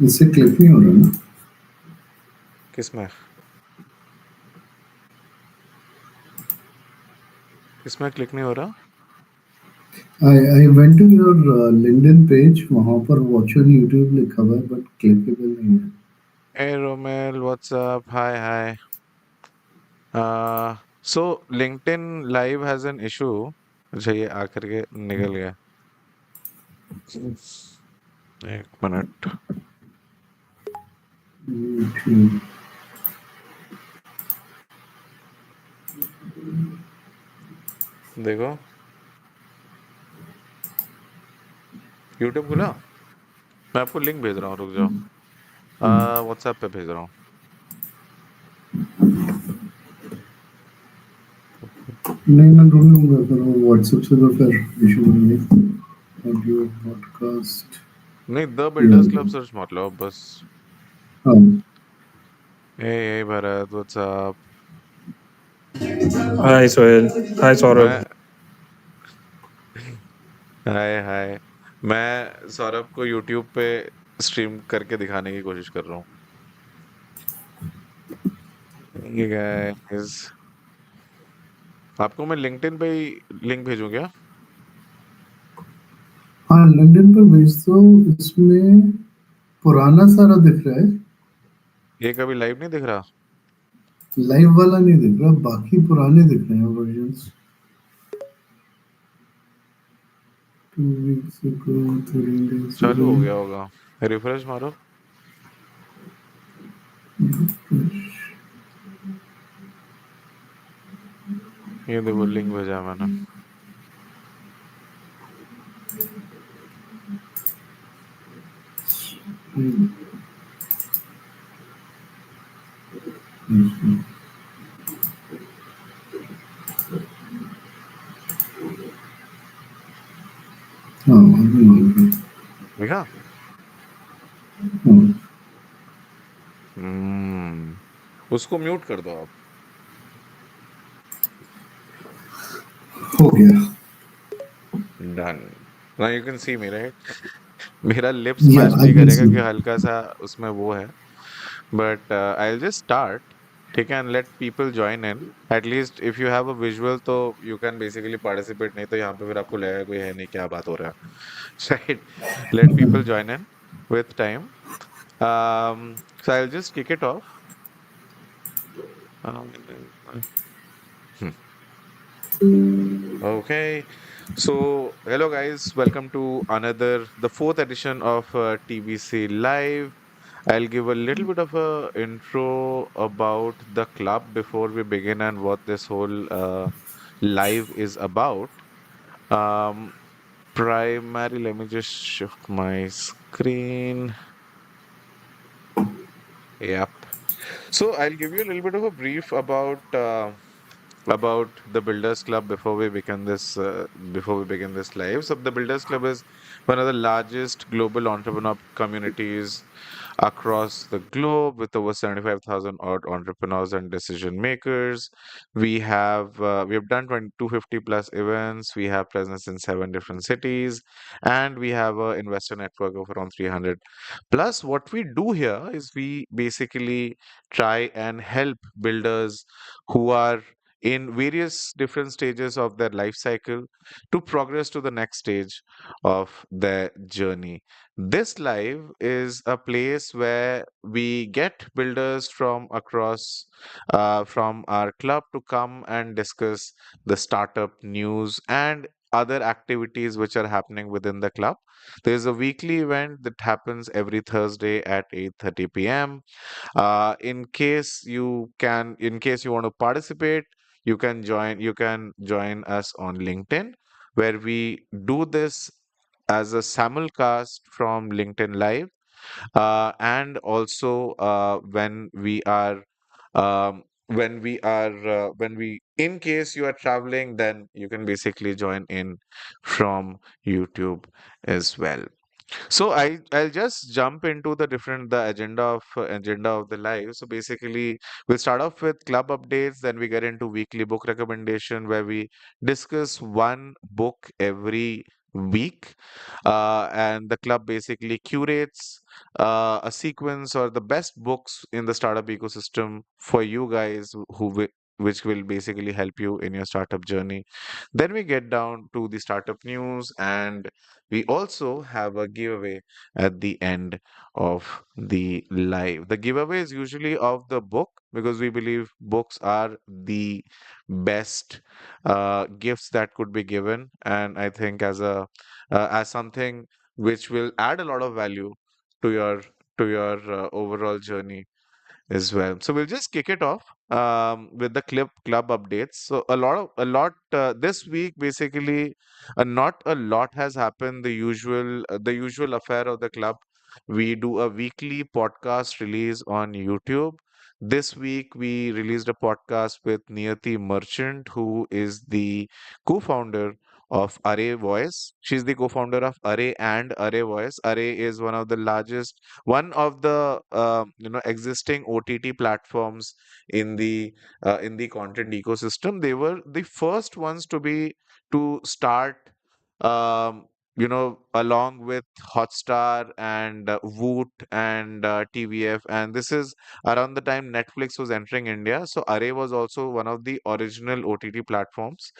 इससे क्लिक नहीं हो रहा ना? किसमें किसमें क्लिक नहीं हो रहा? I went to your LinkedIn page, वहाँ पर वॉच ऑन यूट्यूब लिखा हुआ है बट क्लिकेबल नहीं है। Hey Romel, WhatsApp, hi hi. So LinkedIn live has an issue. अच्छा, ये आकर के निकल गया। एक मिनट। ठीक। देखो, यूट्यूब खुला। मैं आपको लिंक भेज रहा हूँ, रुक जाओ। व्हाट्सएप पे भेज रहा हूँ। नहीं, मैं ढूंढ लूंगा फिर वो व्हाट्सएप से तो फिर इशू नहीं है। Audio podcast. नहीं, द ये बिल्डर्स हो क्लब गया। सर्च मत लो बस। हाँ। ए Bharat, WhatsApp. Hi Sohail. Hi Saurabh. मैं हाय हाय। मैं सौरभ को यूट्यूब पे स्ट्रीम करके दिखाने की कोशिश कर रहा हूँ। ये गाइस, आपको मैं लिंक्डइन पे ही लिंक भेजूं क्या? हाँ, लिंक्डइन पर भेज दो। इसमें पुराना सारा दिख रहा है। ये कभी लाइव नहीं दिख रहा? लाइव वाला नहीं दिख रहा, बाकी पुराने दिख रहे हैं वर्जन्स। 2 weeks ago, 3 days चालू ago। हो गया होगा। रिफ्रेश मारो। ये देखो, लिंक भेजा है मैंने। हाँ, अभी मिल रहा है। देखा? हाँ, उसको म्यूट कर दो आप। हो गया। Done. Now you can see me, right? मेरा लिप या स्मैश आई नहीं कैन करेगा सी। कि हल्का सा उसमें वो है। But I will just start. ठीक है, and let people join in. At least if you have a visual तो यू कैन बेसिकली पार्टिसिपेट, नहीं तो यहाँ पे फिर आपको लगेगा कोई है नहीं, क्या बात हो रहा है। Right? Let people join in with time. So I'll just kick it off. Um, hmm. Okay. So, hello guys, welcome to the fourth edition of TBC Live. I'll give a little bit of a intro about the club before we begin and what this whole live is about. Um, let me just shift my screen. Yep. So I'll give you a little bit of a brief about the Builders Club before we begin this live. So the Builders Club is one of the largest global entrepreneur communities across the globe with over 75,000 odd entrepreneurs and decision makers. We have done 250 plus events. We have presence in 7 different cities, and we have an investor network of around 300. Plus, what we do here is we basically try and help builders who are in various different stages of their life cycle to progress to the next stage of their journey. This live is a place where we get builders from across from our club to come and discuss the startup news and other activities which are happening within the club. There is a weekly event that happens every Thursday at 8:30 p.m. In case you want to participate, you can join us on LinkedIn, where we do this as a simulcast from LinkedIn Live, and also when we in case you are traveling, then you can basically join in from YouTube as well. So I'll just jump into the agenda of the live. So basically, we'll start off with club updates, then we get into weekly book recommendation where we discuss one book every week. And the club basically curates a sequence or the best books in the startup ecosystem for you guys which will basically help you in your startup journey. Then we get down to the startup news, and we also have a giveaway at the end of the live. The giveaway is usually of the book because we believe books are the best gifts that could be given, and I think as something which will add a lot of value to your overall journey as well. So we'll just kick it off with the club updates. So a lot this week basically, not a lot has happened. The usual affair of the club. We do a weekly podcast release on YouTube. This week we released a podcast with Niyati Merchant, who is the co-founder of Array Voice. She's the co-founder of Array and Array Voice. Array is one of the existing OTT platforms in the content ecosystem. They were the first ones to start, um, along with Hotstar and Voot and TVF. And this is around the time Netflix was entering India. So Array was also one of the original OTT platforms.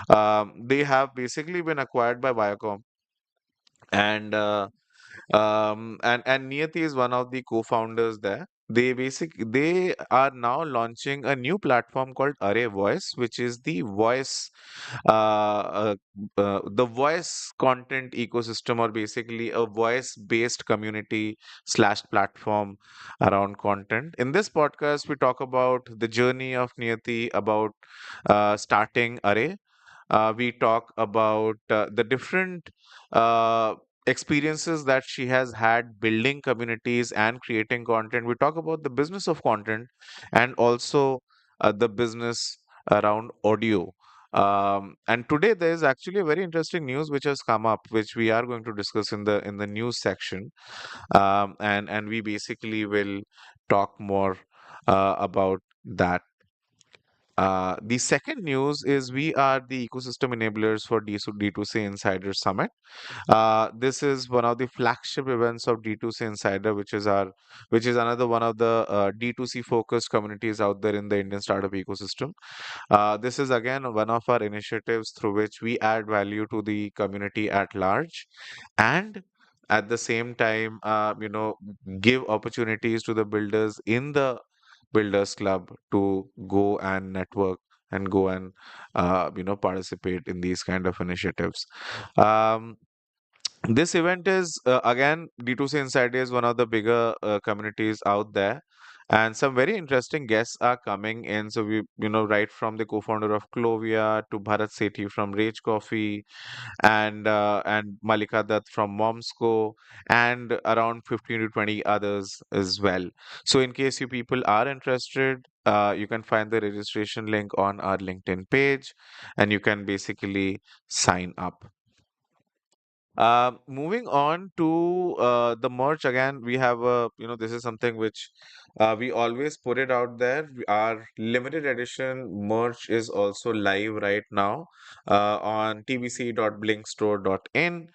They have basically been acquired by Viacom, and and Niyati is one of the co-founders there. They are now launching a new platform called Array Voice, which is the voice content ecosystem, or basically a voice-based community slash platform around content. In this podcast, we talk about the journey of Niyati, about starting Array. We talk about the different uh, experiences that she has had building communities and creating content. We talk about the business of content, and also the business around audio. And today there is actually a very interesting news which has come up, which we are going to discuss in the news section. And we basically will talk more about that. The second news is we are the ecosystem enablers for D2C Insider Summit. This is one of the flagship events of D2C Insider, which is another one of the D2C focused communities out there in the Indian startup ecosystem. This is again one of our initiatives through which we add value to the community at large, and at the same time, give opportunities to the builders in the Builders Club to go and network and go and participate in these kind of initiatives. Um, this event is again, D2C Insider is one of the bigger communities out there, and some very interesting guests are coming in. So we, right from the co-founder of Clovia to Bharat Sethi from Rage Coffee, and Malika Dutt from Momsco, and around 15 to 20 others as well. So in case you people are interested, you can find the registration link on our LinkedIn page, and you can basically sign up. Moving on to the merch again, we have this is something which we always put it out there. Our limited edition merch is also live right now on tbc.blinkstore.in,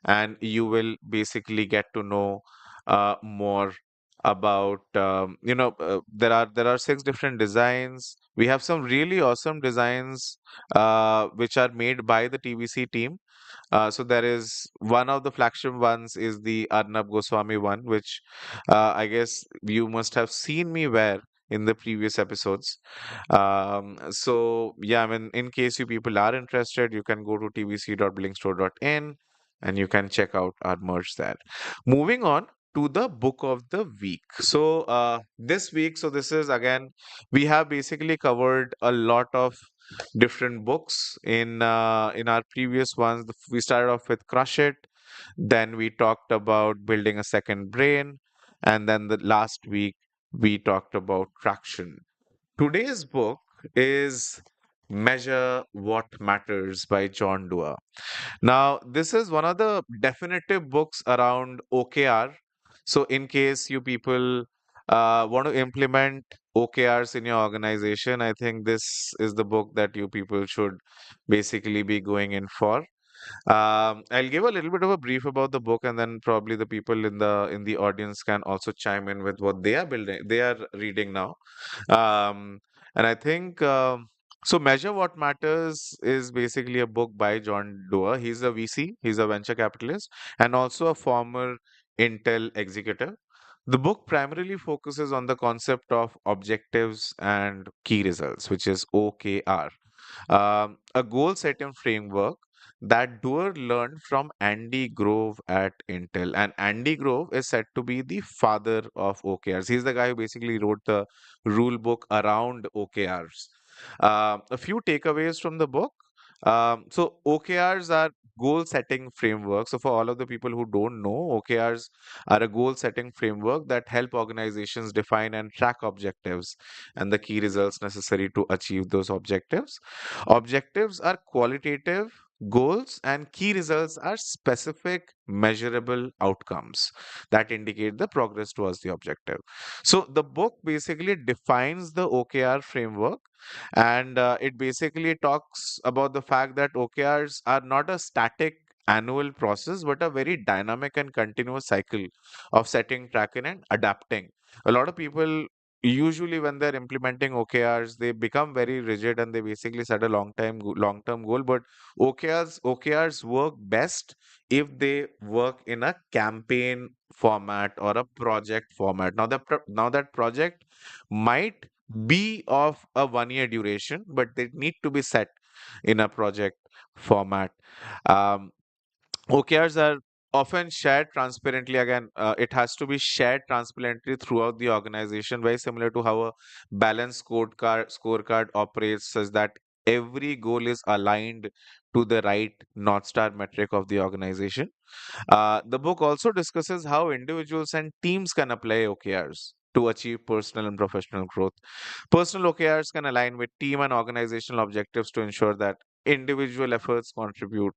and you will basically get to know more about there are six different designs. We have some really awesome designs which are made by the TBC team. So there is one of the flagship ones is the Arnab Goswami one, which I guess you must have seen me wear in the previous episodes. So yeah, I mean, in case you people are interested, you can go to tbc.blinkstore.in and you can check out our merch there. Moving on to the book of the week. So this week, so this is again, we have basically covered a lot of different books in our previous ones. We started off with Crush It, then we talked about Building a Second Brain, and then the last week we talked about Traction. Today's book is Measure What Matters by John Doerr. Now, this is one of the definitive books around OKR. So, in case you people want to implement OKRs in your organization, I think this is the book that you people should basically be going in for. I'll give a little bit of a brief about the book, and then probably the people in the audience can also chime in with what they are building, they are reading now. And I think so. Measure What Matters is basically a book by John Doerr. He's a VC, he's a venture capitalist, and also a former Intel executive. The book primarily focuses on the concept of objectives and key results, which is OKR, a goal setting framework that Doerr learned from Andy Grove at Intel. And Andy Grove is said to be the father of OKRs. He's the guy who basically wrote the rule book around OKRs. A few takeaways from the book. So OKRs are goal setting framework. So for all of the people who don't know, OKRs are a goal setting framework that help organizations define and track objectives and the key results necessary to achieve those objectives. Objectives are qualitative goals, and key results are specific, measurable outcomes that indicate the progress towards the objective. So, the book basically defines the OKR framework, and it basically talks about the fact that OKRs are not a static annual process but a very dynamic and continuous cycle of setting, tracking, and adapting. A lot of people usually when they're implementing OKRs, they become very rigid and they basically set a long term goal. But OKRs work best if they work in a campaign format or a project format. Now now that project might be of a 1 year duration, but they need to be set in a project format. Um, OKRs are often shared transparently. Again, it has to be shared transparently throughout the organization, very similar to how a balanced scorecard operates, such that every goal is aligned to the right North Star metric of the organization. The book also discusses how individuals and teams can apply OKRs to achieve personal and professional growth. Personal OKRs can align with team and organizational objectives to ensure that individual efforts contribute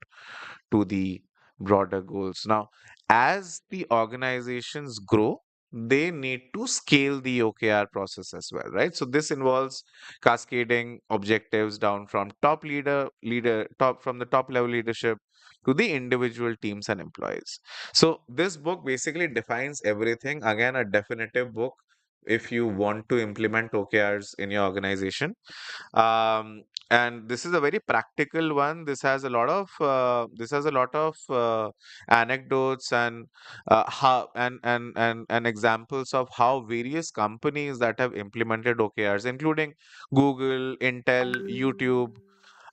to the broader goals. Now, as the organizations grow, they need to scale the OKR process as well, right? So this involves cascading objectives down from top from the top level leadership to the individual teams and employees. So this book basically defines everything. Again, a definitive book if you want to implement OKRs in your organization. And this is a very practical one. This has a lot of anecdotes and how and examples of how various companies that have implemented OKRs, including Google, Intel, YouTube,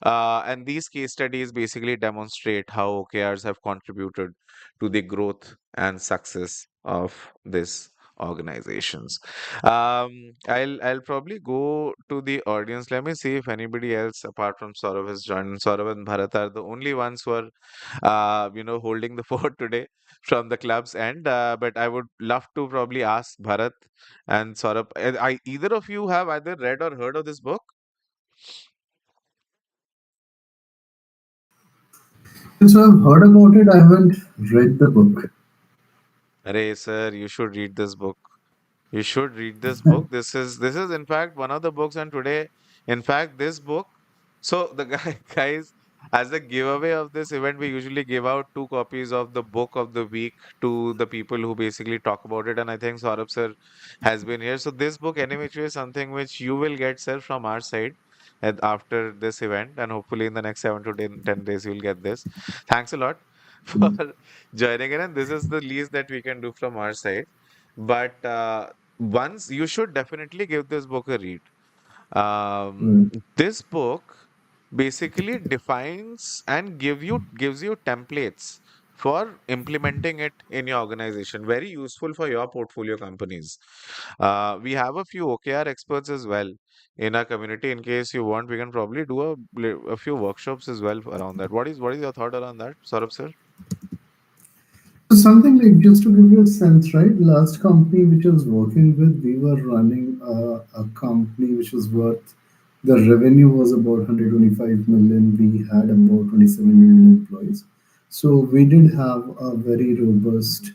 and these case studies basically demonstrate how OKRs have contributed to the growth and success of this organizations. I'll probably go to the audience. Let me see if anybody else apart from Saurav has joined. Saurav and Bharat are the only ones who are holding the fort today from the club's end. But I would love to probably ask Bharat and Saurabh. Either of you have either read or heard of this book? Yes, I've heard about it. I haven't read the book. Arey, sir, you should read this book. You should read this book. This is in fact one of the books, and today, in fact, this book. So the guys, as a giveaway of this event, we usually give out 2 copies of the book of the week to the people who basically talk about it. And I think Saurabh sir has been here. So this book, anyway, is something which you will get, sir, from our side after this event, and hopefully in the next 7 to 10 days you'll get this. Thanks a lot for joining in, and this is the least that we can do from our side. But once you should definitely give this book a read. Um, Right. this book basically defines and gives you templates for implementing it in your organization. Very useful for your portfolio companies. We have a few OKR experts as well in our community. In case you want, we can probably do a few workshops as well around that. What is your thought around that, Saurabh sir? So something like, just to give you a sense, right? Last company which I was working with, we were running a company which was worth, the revenue was about 125 million. We had about 27 million employees. So we did have a very robust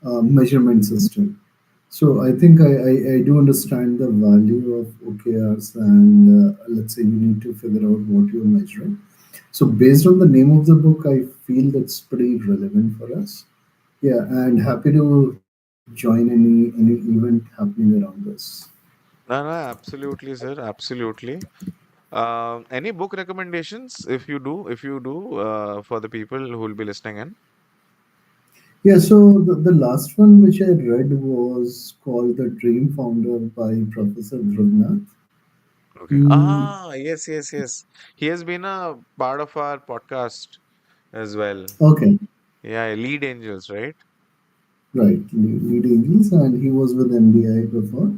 measurement system. So I think I do understand the value of OKRs, and let's say you need to figure out what you're measuring. So based on the name of the book, I feel that's pretty relevant for us. Yeah, and happy to join any event happening around this. No, no, absolutely, sir. Absolutely. Any book recommendations, if you do, for the people who will be listening in? Yeah, so the last one which I read was called The Dream Founder by Professor Druvnath. Okay. He, Ah, yes, yes, yes. He has been a part of our podcast as well. okay, Yeah, Lead Angels, right? right, Lead Angels, and he was with MDI before.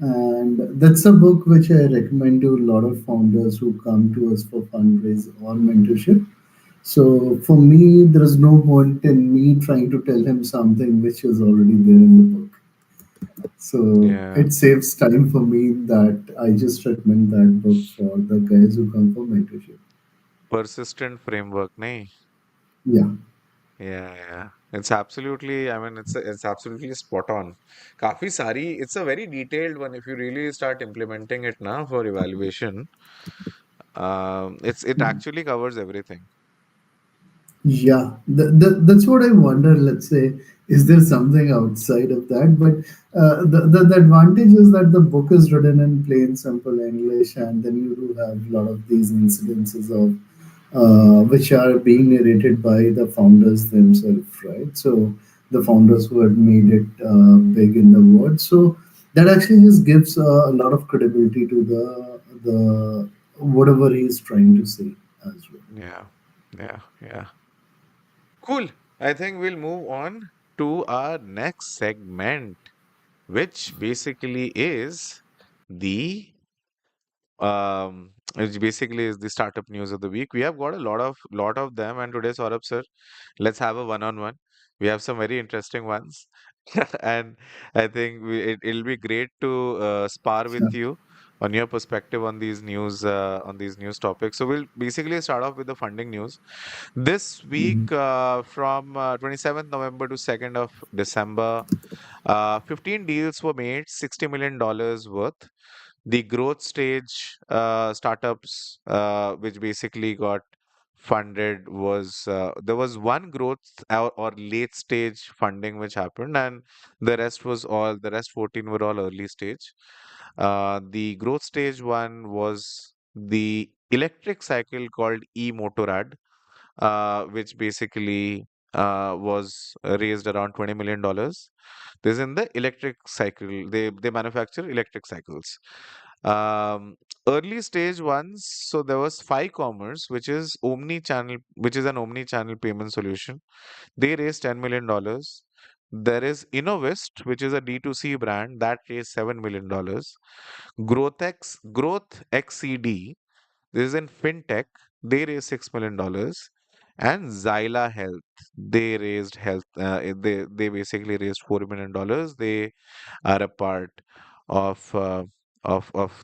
And that's a book which I recommend to a lot of founders who come to us for fundraise or mentorship. So for me, there is no point in me trying to tell him something which is already there in the book. So Yeah. it saves time for me that I just recommend that book for the guys who come for mentorship. Persistent framework, nahi? Yeah. Yeah, yeah. It's absolutely, I mean, it's absolutely spot on. Kafi sari, it's a very detailed one. If you really start implementing it now for evaluation, it actually covers everything. Yeah, that's what I wonder. Let's say, is there something outside of that? But the advantage is that the book is written in plain, simple English, and then you do have a lot of these incidences of which are being narrated by the founders themselves, right? So the founders who had made it big in the world. So that actually just gives a lot of credibility to the whatever he's trying to say as well. Yeah, yeah, yeah. Cool. I think we'll move on to our next segment, which basically is the which basically is the startup news of the week. We have got a lot of them, and today, Saurabh sir, let's have a one-on-one. We have some very interesting ones, and I think it'll be great to spar with Sure. you on your perspective on these news topics. So we'll basically start off with the funding news. This week, Mhm. from 27th November to 2nd of December, 15 deals were made, $60 million worth. The growth stage startups, which basically got funded, was there was one growth or late stage funding which happened, and the rest 14 were all early stage. The growth stage one was the electric cycle called e-motorrad, which basically was raised around $20 million. This is in the electric cycle. They manufacture electric cycles. Um, Early stage ones. So there was Fi Commerce, which is an omni-channel payment solution. They raised $10 million. There is Innovist, which is a D2C brand that raised $7 million. Growth XCD, this is in fintech. They raised $6 million, and Zyla Health. They basically raised $4 million. They are a part of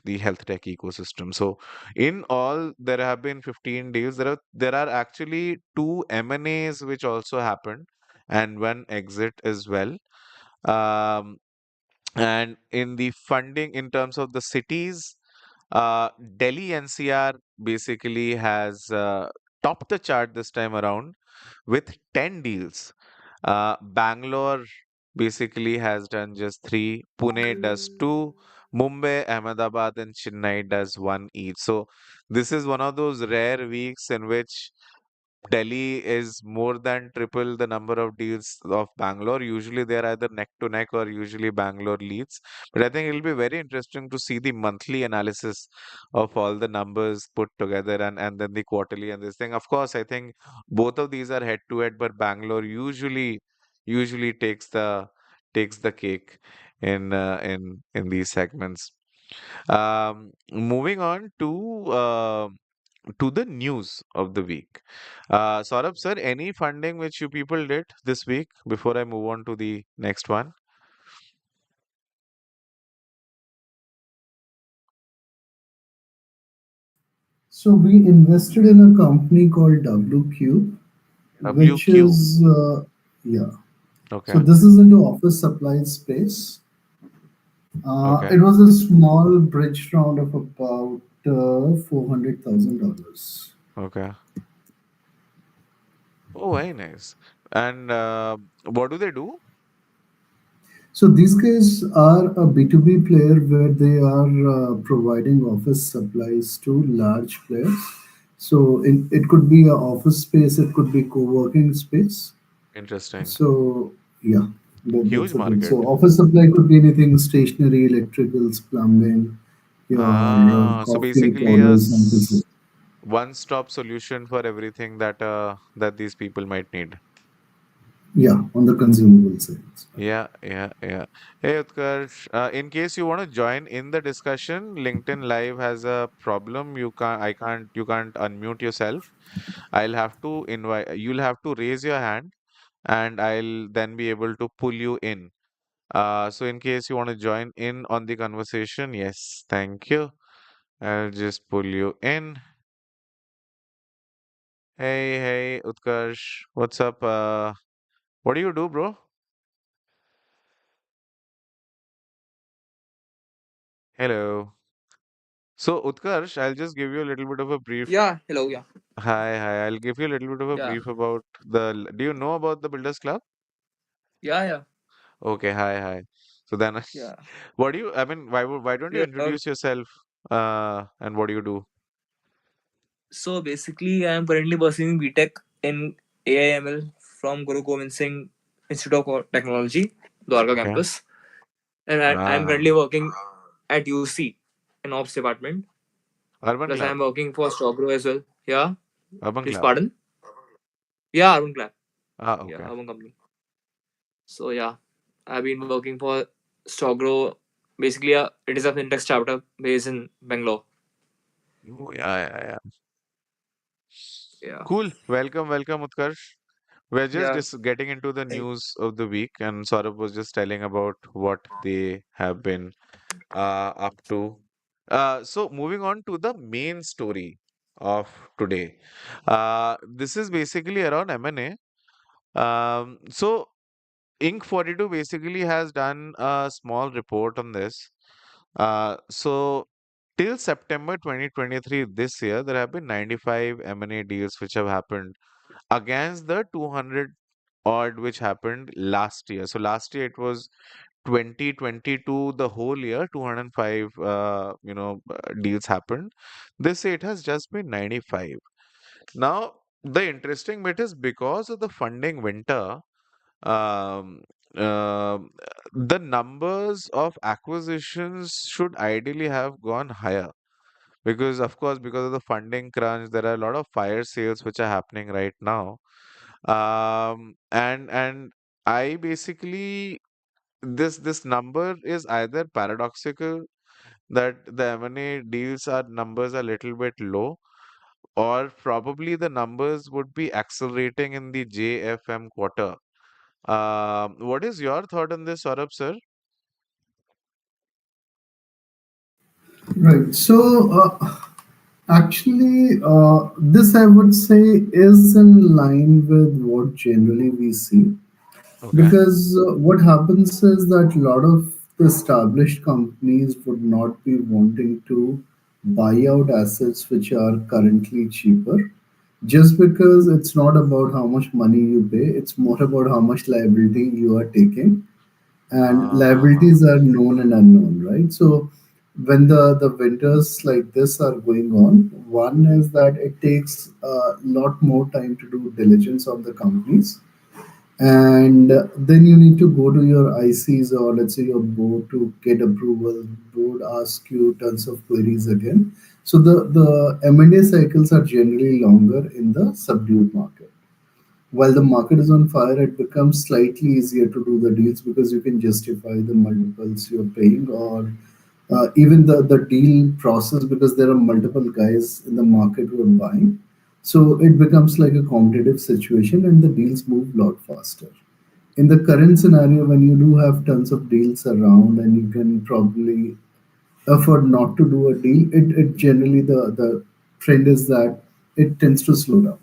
the health tech ecosystem. So in all, there have been 15 deals. There are actually two M&As which also happened, and one exit as well. Um, and in the funding, in terms of the cities, Delhi NCR basically has topped the chart this time around with 10 deals. Bangalore basically has done just three, Pune does two, Mumbai, Ahmedabad, and Chennai does one each. So, this is one of those rare weeks in which Delhi is more than triple the number of deals of Bangalore. Usually they're either neck to neck or usually Bangalore leads. But I think it'll be very interesting to see the monthly analysis of all the numbers put together, and then the quarterly and this thing. Of course, I think both of these are head to head, but Bangalore usually takes the cake in these segments. Moving on to the news of the week. Saurabh, sir, any funding which you people did this week before I move on to the next one? So we invested in a company called WQ, which WQ. is yeah. So Okay. this is into office supplies space. Okay. It was a small bridge round of about $400,000. Okay. Oh, very nice. And what do they do? So these guys are a B2B player where they are providing office supplies to large players. So it could be a office space, it could be co-working space. Interesting. So yeah, Huge that's a good. market. So office supply could be anything: stationery, electricals, plumbing, your So coffee basically a powders, and this is one-stop solution for everything that these people might need. yeah on the consumable side. Yeah, yeah, yeah. Hey, Utkarsh, in case you want to join in the discussion, LinkedIn Live has a problem. You can't unmute yourself. You'll have to raise your hand and I'll then be able to pull you in. So in case you want to join in on the conversation, yes, thank you. I'll just pull you in. Hey, hey, Utkarsh, what's up? What do you do, bro? Hello. So, Utkarsh, I'll just give you a little bit of a brief. Yeah, hello, yeah. Hi, hi. I'll give you a little bit of a Yeah, brief about Do you know about the Builders Club? yeah, yeah, Okay, hi, hi. So then, yeah. I mean, why don't you Yeah. introduce yourself, and what do you do? So basically, I am currently pursuing BTech in AIML from Guru Gobind Singh Institute of Technology, Dwarka Okay. campus. And I'm Ah, currently working at UC in Ops department. Urban Plus, I Club, am working for Stogro as well. Yeah, Urban please Club. pardon. Yeah, Arun Club. Ah, Yeah, okay. Arun company. So yeah, I've been working for Stogro. Basically, it is a fintech startup based in Bangalore. Oh, yeah, yeah, yeah. Yeah, Cool. Welcome, welcome, Utkarsh. We're just yeah. getting into the news of the week, and Saurabh was just telling about what they have been up to. So moving on to the main story of today. This is basically around M&A. So Inc. 42 basically has done a small report on this. So till September 2023 this year, there have been 95 M&A deals which have happened against the 200 odd which happened last year. So last year it was 2022, the whole year, 205 deals happened. This year it has just been 95. Now, the interesting bit is because of the funding winter, um, um, the numbers of acquisitions should ideally have gone higher because, of course, because of the funding crunch, there are a lot of fire sales which are happening right now. And I basically this number is either paradoxical that the M&A deals are numbers are little bit low, or probably the numbers would be accelerating in the JFM quarter. What is your thought on this, Saurabh, sir? Right. So actually, this I would say is in line with what generally we see. Okay. Because what happens is that a lot of the established companies would not be wanting to buy out assets which are currently cheaper, just because it's not about how much money you pay, it's more about how much liability you are taking, and Ah, liabilities are known and unknown, right? So when the winters like this are going on, one is that it takes a lot more time to do diligence on the companies, and then you need to go to your ICs or let's say your board to get approval. Board asks you tons of queries again. So the M&A cycles are generally longer in the subdued market. While the market is on fire, it becomes slightly easier to do the deals because you can justify the multiples you're paying, or even the deal process, because there are multiple guys in the market who are buying. So it becomes like a competitive situation and the deals move a lot faster. In the current scenario, when you do have tons of deals around and you can probably afford not to do a deal, it generally the trend is that it tends to slow down.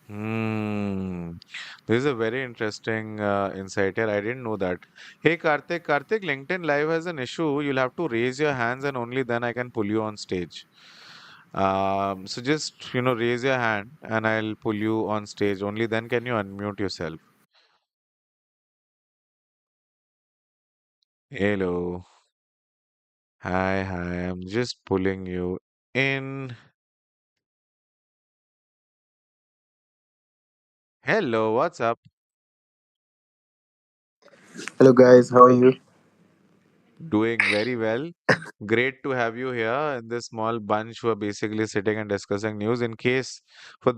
hmm. This is a very interesting insight here. I didn't know that. Hey, Karthik, LinkedIn Live has an issue. You'll have to raise your hands and only then I can pull you on stage. So just raise your hand and I'll pull you on stage. Only then can you unmute yourself. Hello. Hi, hi. I'm just pulling you in. Hello, what's up? Hello guys, how are you? Doing very well. Great to have you here in this small bunch who are basically sitting and discussing news. In case for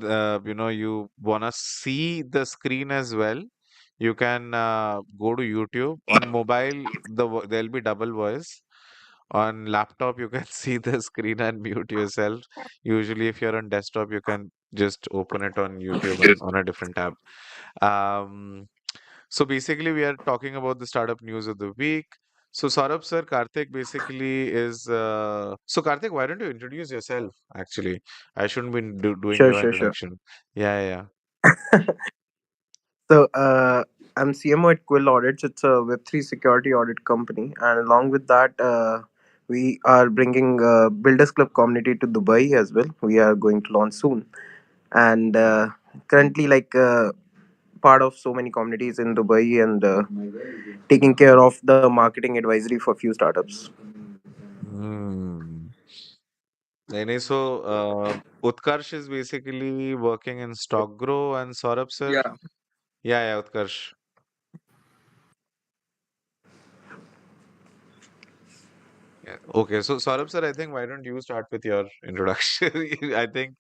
you wanna see the screen as well, you can go to YouTube. On mobile, there'll be double voice. On laptop, you can see the screen and mute yourself. Usually, if you're on desktop, you can just open it on YouTube and on a different tab. Um, so basically, we are talking about the startup news of the week. So Saurabh sir, Karthik basically is. So Karthik, why don't you introduce yourself? Actually, I shouldn't be doing Sure, your sure, sure. introduction. Yeah, yeah. So, I'm CMO at Quill Audits. It's a Web3 security audit company, and along with that, we are bringing Builders Club community to Dubai as well. We are going to launch soon, and currently, part of so many communities in Dubai, and taking care of the marketing advisory for few startups. Hmm. So Utkarsh is basically working in Stock Grow and Saurabh sir. Yeah. Yeah, yeah, Utkarsh. Yeah. Okay, so Saurabh sir, I think why don't you start with your introduction? I think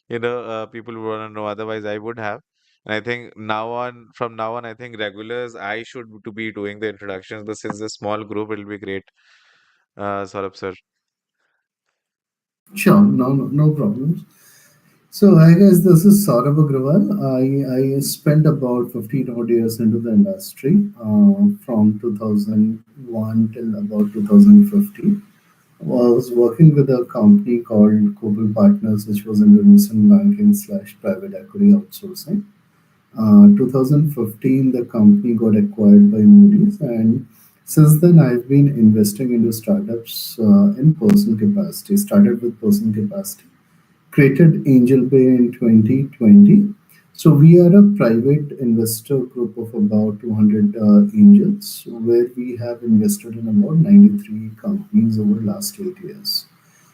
people would want to know. Otherwise, I would have. And I think from now on, I think regulars, I should to be doing the introductions. But since the small group, it'll be great. Saurabh sir. Sure, no problems. So, hi guys, this is Saurabh Agrawal. I spent about 15 odd years into the industry from 2001 till about 2015. I was working with a company called Cobalt Partners, which was into investment banking slash private equity outsourcing. 2015, the company got acquired by Moody's, and since then, I've been investing into startups in personal capacity. Started with personal capacity, created Angel Bay in 2020. So we are a private investor group of about 200 angels, where we have invested in about 93 companies over the last 8 years.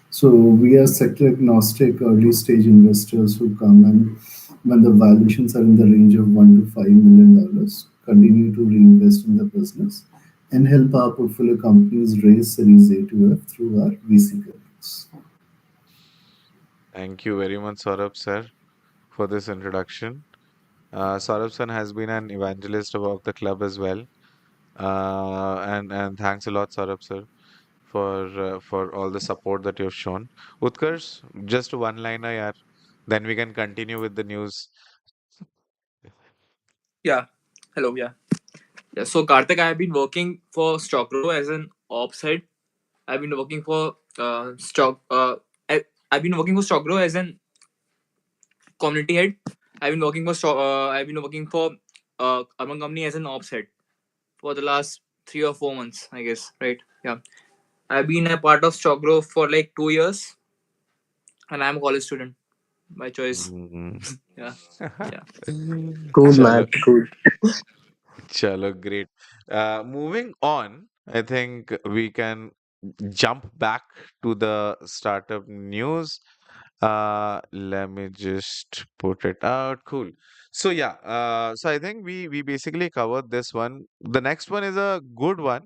So we are sector agnostic, early stage investors who come and when the valuations are in the range of $1 to $5 million, continue to reinvest in the business and help our portfolio companies raise Series A to F through our VC clinics. Thank you very much, Saurabh sir, for this introduction. Saurabh sir has been an evangelist about the club as well. And thanks a lot, Saurabh sir, for all the support that you've shown. Utkarsh, just one liner, yaar. Then we can continue with the news. Yeah. Hello. Yeah. Yeah. So Karthik, I have been working for Stockgrow as an ops head. I've been working for stock. I've been working for Stockgrow as an community head. I've been working for Urban Company as an ops head for the last 3 or 4 months, I guess. Right? Yeah. I've been a part of Stockgrow for like 2 years, and I'm a college student by choice. Mm. Yeah. Yeah. Cool, Chalo, man. Cool. chalo, great. Moving on, I think we can jump back to the startup news. Let me just put it out. Cool. So yeah, so I think we basically covered this one. The next one is a good one.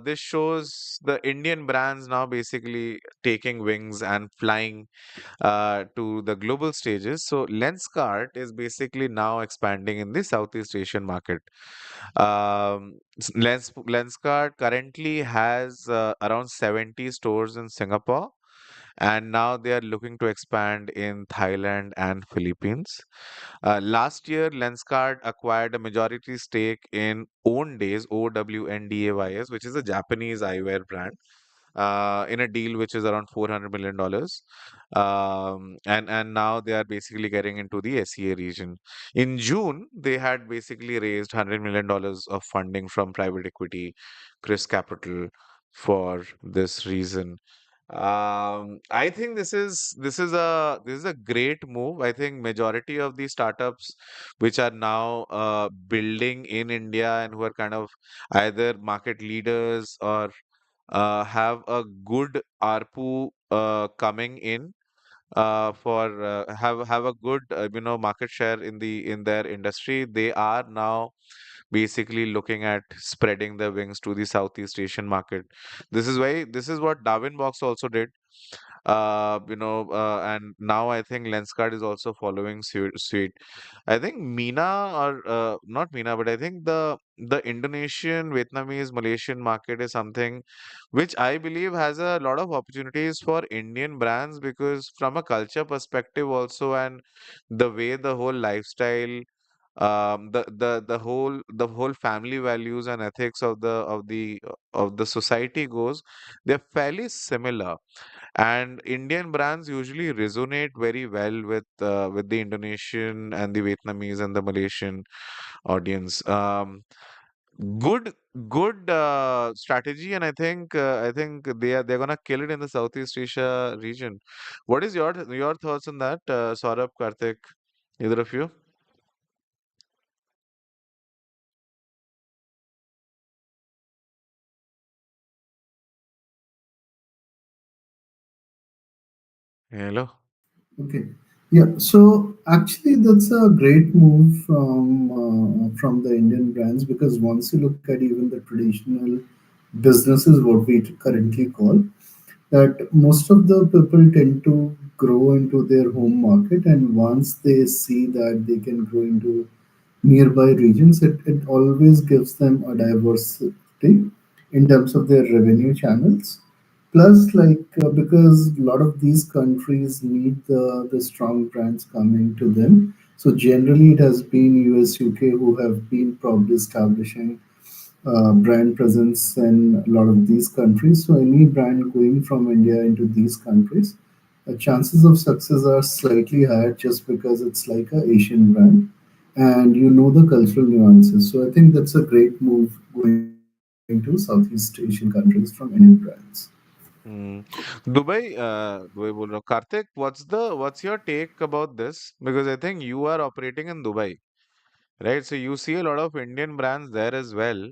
This shows the Indian brands now basically taking wings and flying to the global stages. So Lenskart is basically now expanding in the Southeast Asian market. Lenskart currently has around 70 stores in Singapore, and now they are looking to expand in Thailand and Philippines. Last year, Lenskart acquired a majority stake in Owndays, OWNDAYS, which is a Japanese eyewear brand, in a deal which is around $400 million. And now they are basically getting into the SEA region. In June, they had basically raised $100 million of funding from private equity, Chris Capital, for this reason. I think this is a great move. I think majority of the startups which are now building in India and who are kind of either market leaders or have a good ARPU coming in for have a good market share in their industry. They are now basically looking at spreading their wings to the Southeast Asian market. This is what Darwin Box also did. And now I think Lenskart is also following suit. I think Mina or not Mina, but I think the Indonesian, Vietnamese, Malaysian market is something which I believe has a lot of opportunities for Indian brands, because from a culture perspective also, and the way the whole lifestyle, the whole family values and ethics of the society goes, they're fairly similar, and Indian brands usually resonate very well with the Indonesian and the Vietnamese and the Malaysian audience. Good, good strategy, and I think they're gonna kill it in the Southeast Asia region. What is your thoughts on that, Saurabh, Karthik, either of you? Hello. Okay. Yeah. So actually, that's a great move from the Indian brands, because once you look at even the traditional businesses, what we currently call, that most of the people tend to grow into their home market, and once they see that they can grow into nearby regions, it always gives them a diversity in terms of their revenue channels. Plus, like because a lot of these countries need the strong brands coming to them, so generally it has been US, UK who have been probably establishing brand presence in a lot of these countries. So any brand going from India into these countries, the chances of success are slightly higher just because it's like a Asian brand and you know the cultural nuances. So I think that's a great move going to Southeast Asian countries from Indian brands. Hmm. Dubai बोल रहा हूँ. Karthik, what's your take about this? Because I think you are operating in Dubai, right? So you see a lot of Indian brands there as well.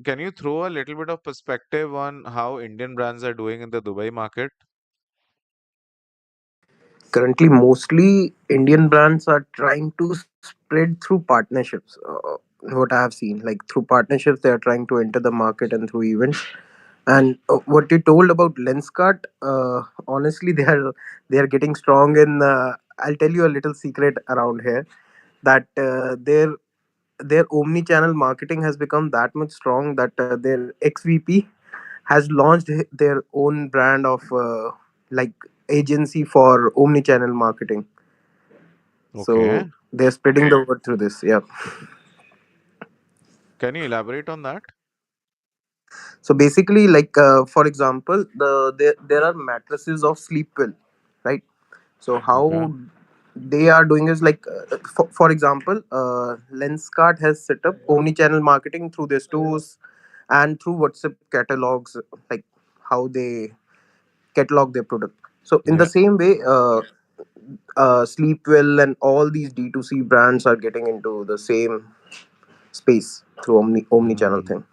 Can you throw a little bit of perspective on how Indian brands are doing in the Dubai market? Currently, mostly Indian brands are trying to spread through partnerships. What I have seen, like through partnerships, they are trying to enter the market and through events. And what you told about Lenskart, honestly, they are getting strong in. I'll tell you a little secret around here, that their omni-channel marketing has become that much strong that their ex-VP has launched their own brand of like agency for omni-channel marketing. Okay. So they're spreading the word through this. Yeah. Can you elaborate on that? So basically, like for example, there are mattresses of Sleepwell, right? So Okay. how they are doing is like, for example, Lenskart has set up omni-channel marketing through their stores and through WhatsApp catalogs, like how they catalog their product. So in the Yeah. same way, Sleepwell and all these D2C brands are getting into the same space through omni-channel Hmm. thing.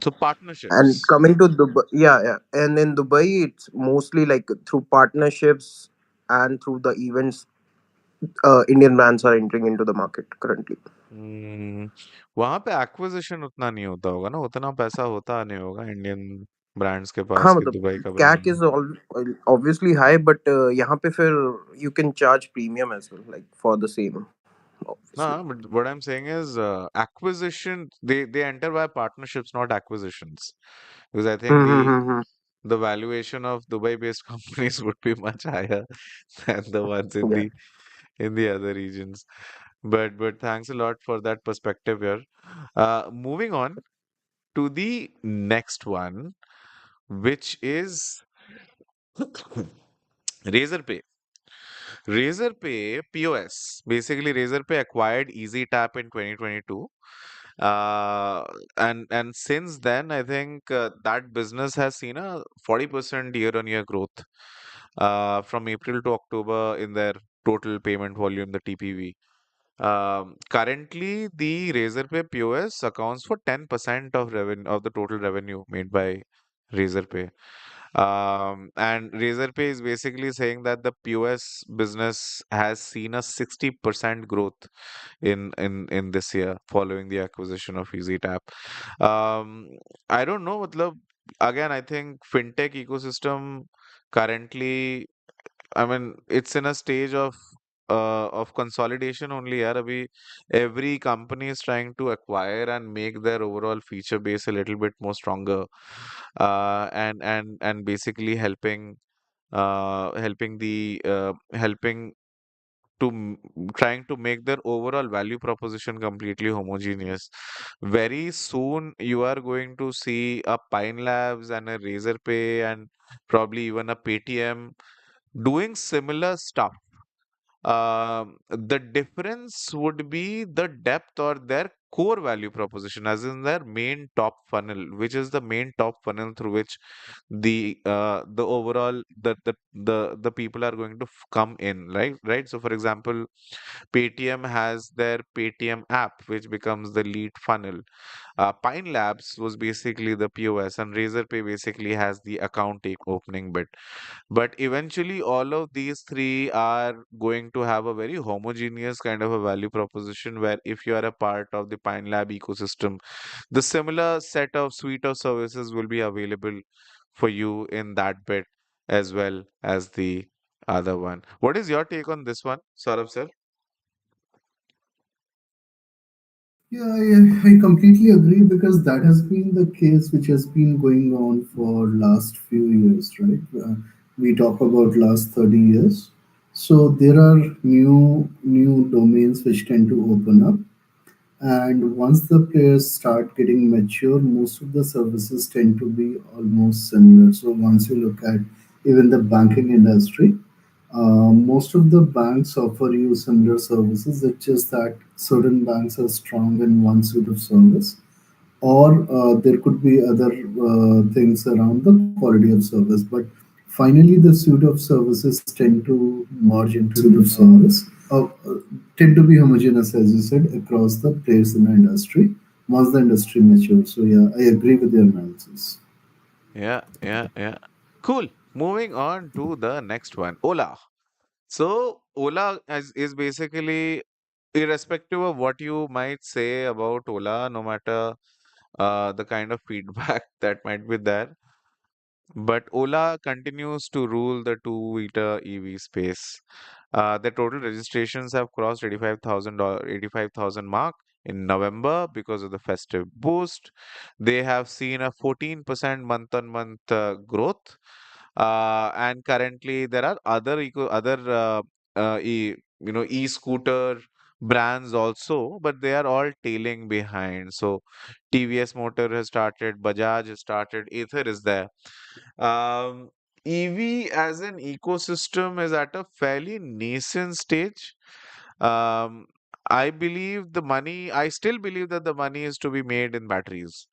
So And partnerships. coming to Dubai, yeah, yeah, and in Dubai, it's mostly like through partnerships and through the events. Indian brands are entering into the market currently. हम्म, वहां पे acquisition उतना नहीं होता होगा ना, उतना पैसा होता नहीं होगा इंडियन ब्रांड्स के हाँ पास कि मतलब दुबई का CAC brand. is all obviously high, but यहाँ पे फिर you can charge premium as well, like for the same, obviously. No, but what I'm saying is acquisition, they enter by partnerships, not acquisitions, because I think Mm-hmm. the valuation of Dubai-based companies would be much higher than the ones in Yeah. the other regions. But thanks a lot for that perspective here. Moving on to the next one, which is Razorpay. Razorpay POS. Basically, Razorpay acquired EasyTap in 2022, Uh, and since then, I think that business has seen a 40% year-on-year growth from April to October in their total payment volume, the TPV. Currently, the Razorpay POS accounts for 10% of revenue of the total revenue made by Razorpay. And Razorpay is basically saying that the POS business has seen a 60% growth in this year following the acquisition of EasyTap. Um, I don't know, matlab, again, I think fintech ecosystem currently, I mean, it's in a stage of consolidation only. यार अभी every company is trying to acquire and make their overall feature base a little bit more stronger, and basically helping to trying to make their overall value proposition completely homogeneous. Very soon, you are going to see a Pine Labs and a Razorpay and probably even a Paytm doing similar stuff. The difference would be the depth or their core value proposition, as in their main top funnel, which is the main top funnel through which the overall the people are going to come in, right. So, for example, Paytm has their Paytm app, which becomes the lead funnel. Pine Labs was basically the POS, and Razorpay basically has the account opening bit. But eventually, all of these three are going to have a very homogeneous kind of a value proposition where if you are a part of the Pine Lab ecosystem, the similar set of suite of services will be available for you in that bit as well as the other one. What is your take on this one, Saurabh sir? Yeah, I completely agree because that has been the case which has been going on for last few years, right? We talk about last 30 years. So there are new domains which tend to open up, and once the players start getting mature, most of the services tend to be almost similar. So once you look at even the banking industry, most of the banks offer you similar services. It's just that certain banks are strong in one suite of service, or there could be other things around the quality of service. But finally, the suite of services tend to merge into tend to be homogeneous, as you said, across the players in the industry once the industry matures. So yeah, I agree with your analysis. Yeah, yeah, yeah. Cool. Moving on to the next one, Ola. So Ola is basically, irrespective of what you might say about Ola, no matter the kind of feedback that might be there, but Ola continues to rule the two-wheeler EV space. The total registrations have crossed 85,000 mark in November because of the festive boost. They have seen a 14% month-on-month growth, and currently there are other e-scooter brands also, but they are all tailing behind. So TVS Motor has started, Bajaj has started, Ather is there. um, EV as an ecosystem is at a fairly nascent stage. Um, I still believe that the money is to be made in batteries.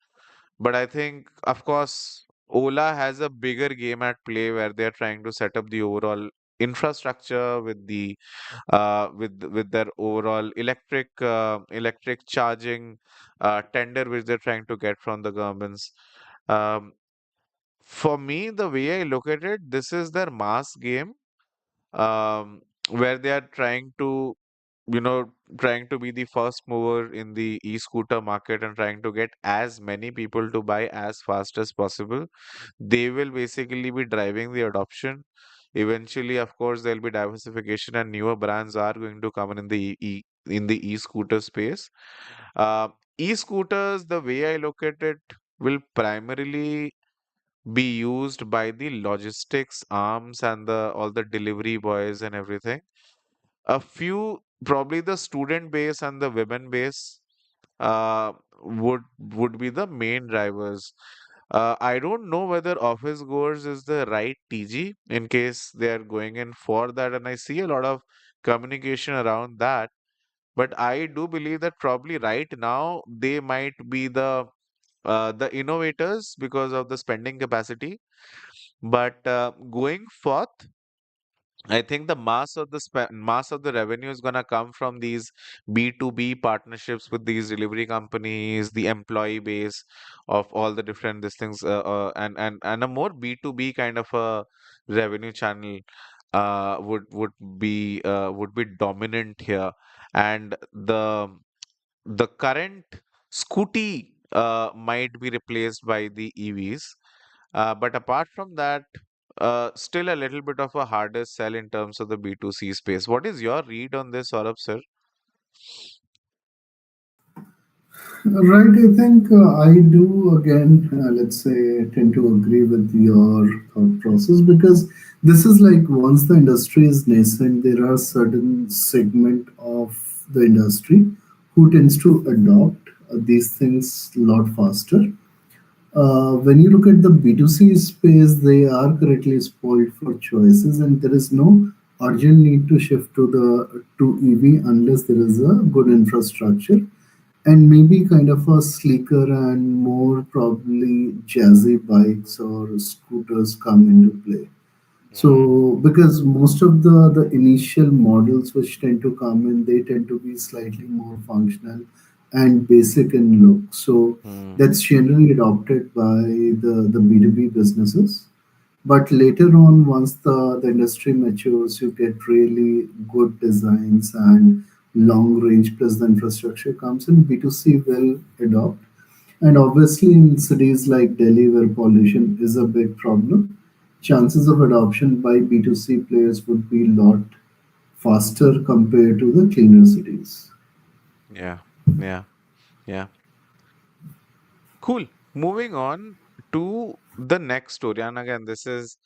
But I think, of course, Ola has a bigger game at play where they're trying to set up the overall infrastructure with with their overall electric charging tender which they're trying to get from the governments. Um, for me, the way I look at it, this is their mass game, where they are you know, trying to be the first mover in the e-scooter market and trying to get as many people to buy as fast as possible. They will basically be driving the adoption. Eventually, of course, there'll be diversification and newer brands are going to come in in the e-scooter space. Uh, E-scooters, the way I look at it, will primarily be used by the logistics arms and the all the delivery boys and everything. A few, probably the student base and the women base, uh, would be the main drivers. I don't know whether office goers is the right TG in case they are going in for that, and I see a lot of communication around that. But I do believe that probably right now they might be the innovators because of the spending capacity. But going forth, I think the mass of the revenue is gonna come from these B2B partnerships with these delivery companies, the employee base of all the different these things, and a more B2B kind of a revenue channel would be dominant here, and the current scooty might be replaced by the EVs. But apart from that, still a little bit of a harder sell in terms of the B2C space. What is your read on this, Saurabh, sir? Right, I think I do again, let's say, tend to agree with your thought process because this is like once the industry is nascent, there are certain segment of the industry who tends to adopt these things a lot faster. When you look at the B2C space, they are currently spoiled for choices, and there is no urgent need to shift to EV unless there is a good infrastructure and maybe kind of a sleeker and more probably jazzy bikes or scooters come into play. Mm, So because most of the initial models which tend to come in, they tend to be slightly more functional and basic in look. So mm, that's generally adopted by the B2B businesses. But later on, once the industry matures, you get really good designs and long range plus the infrastructure comes in. B2C will adopt. And obviously, in cities like Delhi, where pollution is a big problem, chances of adoption by B2C players would be a lot faster compared to the cleaner cities. yeah, yeah, yeah. Cool. Moving on to the next story. And again, this is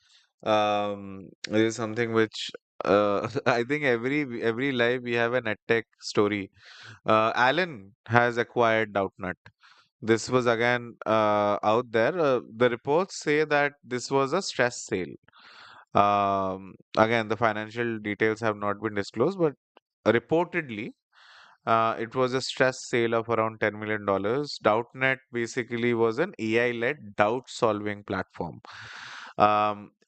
something which I think every life we have an edtech story. Alan has acquired Doubtnut. This was again out there. The reports say that this was a stress sale. Again, the financial details have not been disclosed, but reportedly, it was a stress sale of around $10 million. Doubtnet basically was an AI-led doubt-solving platform.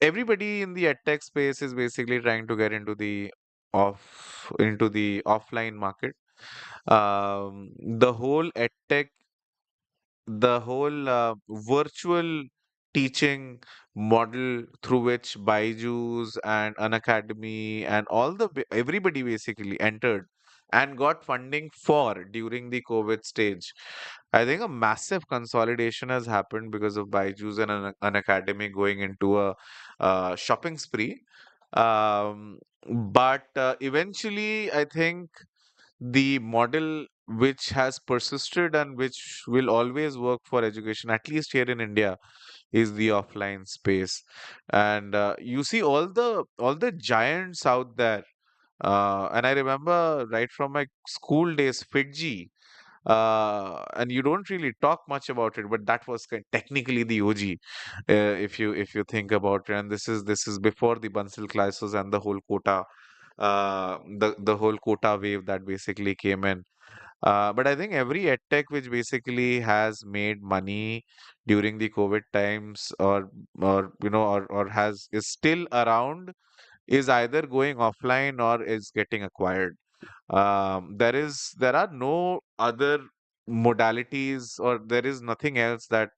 Everybody in the edtech space is basically trying to get into the offline market. The whole edtech the whole virtual teaching model through which Byju's and Unacademy and everybody basically entered and got funding for during the COVID stage. I think a massive consolidation has happened because of Byju's and Unacademy going into a shopping spree. But eventually, I think the model which has persisted and which will always work for education, at least here in India, is the offline space. And you see all the giants out there. And I remember right from my school days, Fitji. And you don't really talk much about it, but that was technically the OG, if you think about it. And this is before the Bansal crisis and the whole the whole quota wave that basically came in. But I think every edtech which basically has made money during the COVID times, or has is still around, is either going offline or is getting acquired. There are no other modalities, or there is nothing else that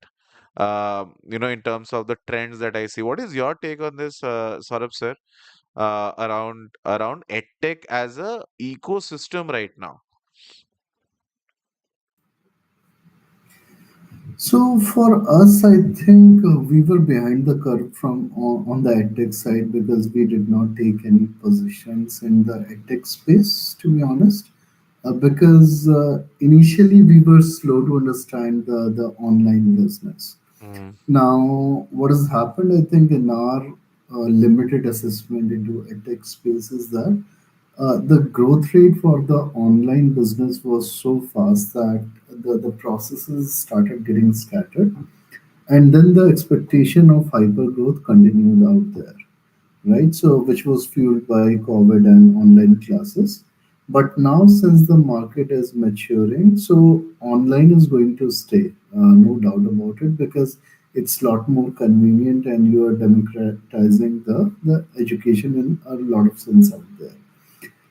in terms of the trends that I see. What is your take on this, Saurabh sir, around edtech as a ecosystem right now? So for us, I think we were behind the curve from on the edtech side because we did not take any positions in the edtech space, to be honest. Because initially we were slow to understand the online business. Mm, Now, what has happened, I think, in our limited assessment into edtech space is that the growth rate for the online business was so fast that the processes started getting scattered. And then the expectation of hyper growth continued out there, right? So, which was fueled by COVID and online classes. But now, since the market is maturing, so online is going to stay, no doubt about it, because it's a lot more convenient and you are democratizing the education in a lot of sense out there.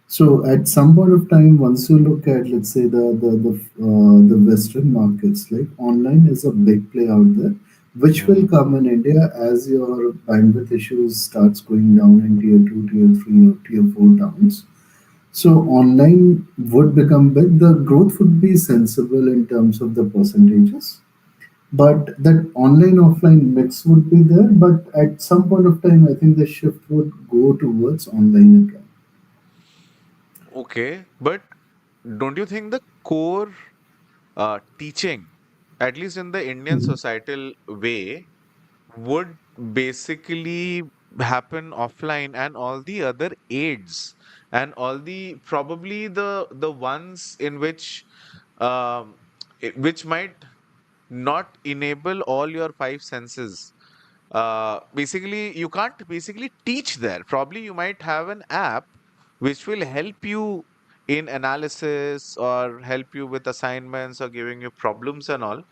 So at some point of time, once you look at, let's say, the Western markets, like online is a big play out there, which will Hmm. come in India as your bandwidth issues starts going down in tier two, tier three, or tier four towns. So online would become big. The growth would be sensible in terms of the percentages, but that online offline mix would be there. But at some point of time, I think the shift would go towards online again. Okay, but don't you think the core teaching, at least in the Indian Mhm. societal way, would basically happen offline, and all the other aids and all the probably the ones in which which might not enable all your five senses. Basically, you can't basically teach there. Probably you might have an app which will help you in analysis or help you with assignments or giving you problems and all.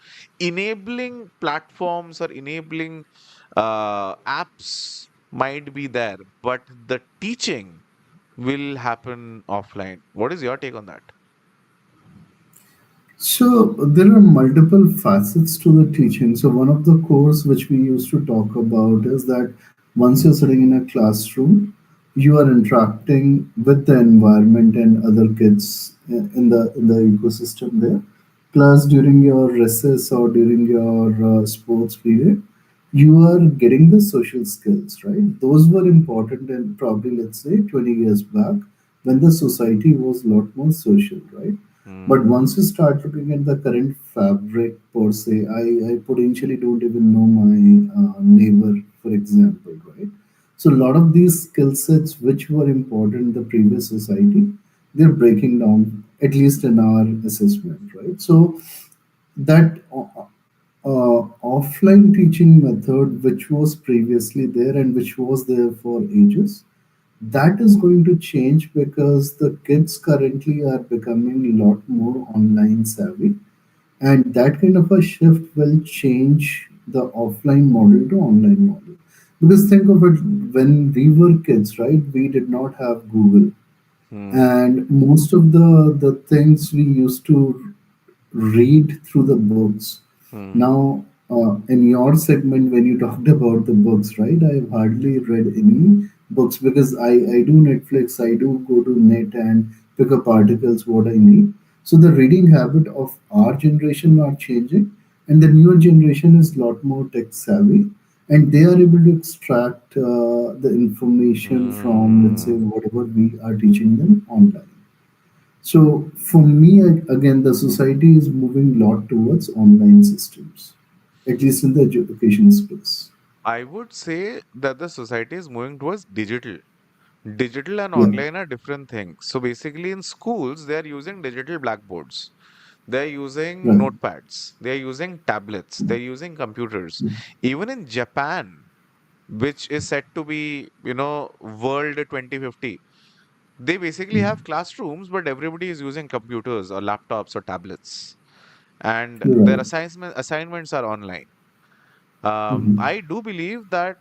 Enabling platforms or enabling apps might be there, but the teaching will happen offline. What is your take on that? So there are multiple facets to the teaching. So one of the cores which we used to talk about is that once you're sitting in a classroom, you are interacting with the environment and other kids in the ecosystem there. Plus, during your recess or during your sports period, you are getting the social skills, right? Those were important, and probably let's say 20 years back when the society was a lot more social, right? But Hmm. once you start looking at the current fabric per se, I potentially don't even know my neighbor, for example, right? So a lot of these skill sets which were important in the previous society, they're breaking down, at least in our assessment, right? So that offline teaching method, which was previously there and which was there for ages, that is going to change because the kids currently are becoming a lot more online savvy, and that kind of a shift will change the offline model to online model. Because think of it, when we were kids, right, we did not have Google, Hmm. and most of the things we used to read through the books. Hmm. Now, in your segment, when you talked about the books, right, I've hardly read any books because I do Netflix, I do go to net and pick up articles what I need. So the reading habit of our generation are changing, and the newer generation is a lot more tech savvy, and they are able to extract the information from, let's say, Hmm. whatever we are teaching them online. So for me, again, the society is moving a lot towards online systems, at least in the education space. I would say that the society is moving towards digital. Digital and Yeah, online are different things. So basically, in schools, they are using digital blackboards. They're using right. notepads. They're using tablets. They're using computers. Even in Japan, which is said to be, world 2050, they basically have classrooms, but everybody is using computers or laptops or tablets, and You're their right. assignments are online. Mhm. I do believe that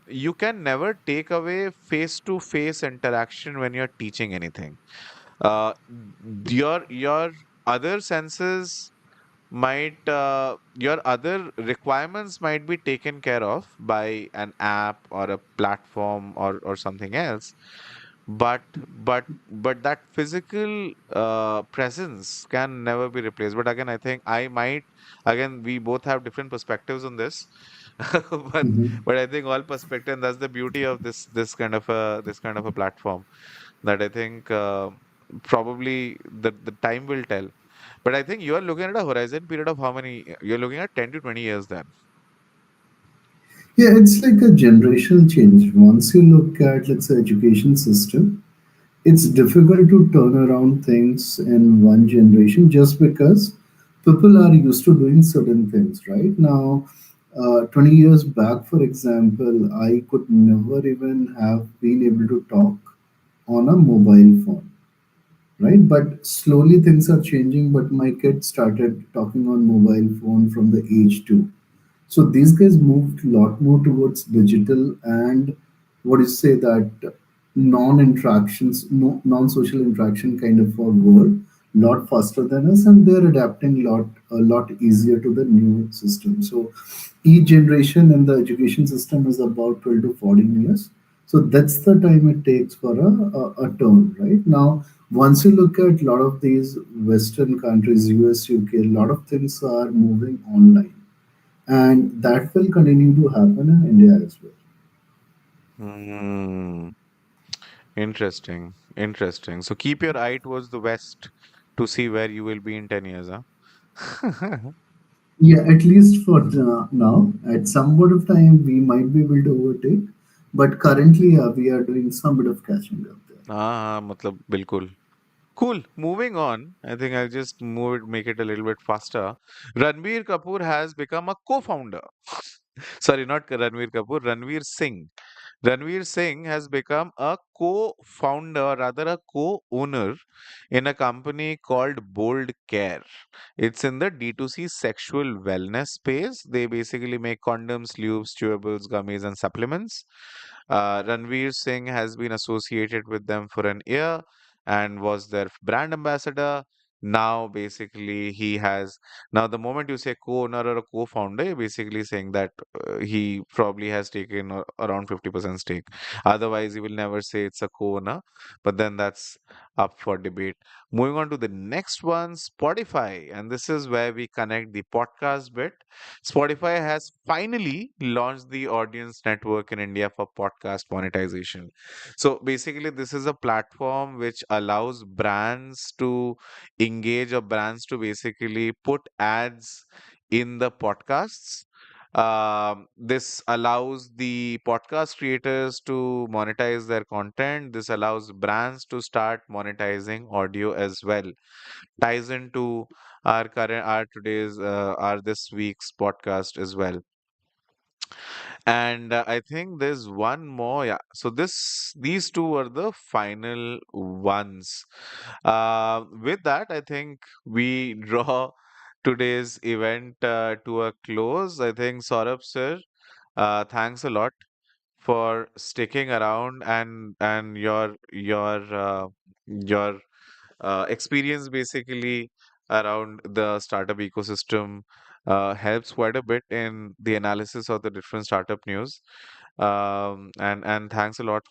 you can never take away face-to-face interaction when you're teaching anything. Your other senses might your other requirements might be taken care of by an app or a platform or something else, but that physical presence can never be replaced. But again, I think I might, again, we both have different perspectives on this. but Mhm. but I think all perspective, and that's the beauty of this kind of a platform, that I think probably the time will tell. But I think you are looking at a horizon period of how many? You're looking at 10 to 20 years then. Yeah, it's like a generational change. Once you look at, let's say, education system, it's difficult to turn around things in one generation just because people are used to doing certain things right now. 20 years back, for example, I could never even have been able to talk on a mobile phone, right? But slowly things are changing. But my kid started talking on mobile phone from the age 2. So these guys moved a lot more towards digital and what do you say that non-interactions, no, non-social interaction kind of a world, lot faster than us, and they're adapting a lot easier to the new system. So each generation in the education system is about 12 to 14 years. So that's the time it takes for a turn, right? Now, once you look at a lot of these Western countries, US, UK, a lot of things are moving online and that will continue to happen in India as well. Hmm. Interesting. Interesting. So keep your eye towards the west to see where you will be in 10 years, huh? Yeah, at least for now. At some point of time, we might be able to overtake, but currently, we are doing some bit of catching up there. हाँ, मतलब बिल्कुल. Cool. Moving on. I think I'll just make it a little bit faster. Ranbir Kapoor has become a co-founder. Sorry, not Ranbir Kapoor, Ranveer Singh. Ranveer Singh has become a co-founder, or rather a co-owner in a company called Bold Care. It's in the D2C sexual wellness space. They basically make condoms, lubes, chewables, gummies, and supplements. Ranveer Singh has been associated with them for an year and was their brand ambassador. Now, basically, now the moment you say co-owner or a co-founder, you're basically saying that he probably has taken around 50% stake. Otherwise, he will never say it's a co-owner, but then that's up for debate. Moving on to the next one, Spotify. And this is where we connect the podcast bit. Spotify has finally launched the audience network in India for podcast monetization. So basically, this is a platform which allows brands to engage or brands to basically put ads in the podcasts. This allows the podcast creators to monetize their content. This allows brands to start monetizing audio as well. Ties into our this week's podcast as well. And I think there's one more. Yeah. So these two are the final ones. With that, I think we draw today's event to a close. I think Saurabh sir, thanks a lot for sticking around and your experience basically around the startup ecosystem helps quite a bit in the analysis of the different startup news. And thanks a lot